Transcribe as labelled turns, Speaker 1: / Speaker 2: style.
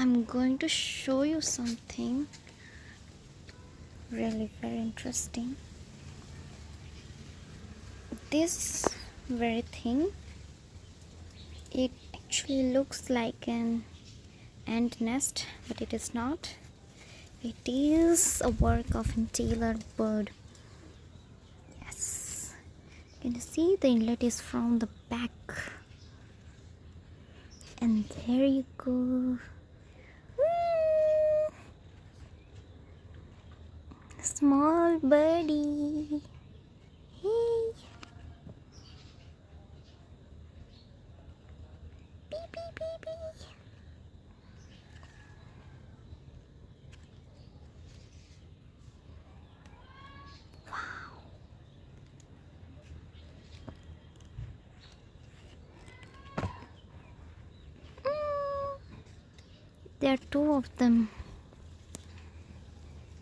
Speaker 1: I'm going to show you something really very interesting. This very thing, it actually looks like an ant nest, but it is not. It is a work of a Tailor bird. Yes, can you see the inlet is from the back, and there you go. Small birdie. Hey. Beep, beep, beep, beep. Wow. There are two of them.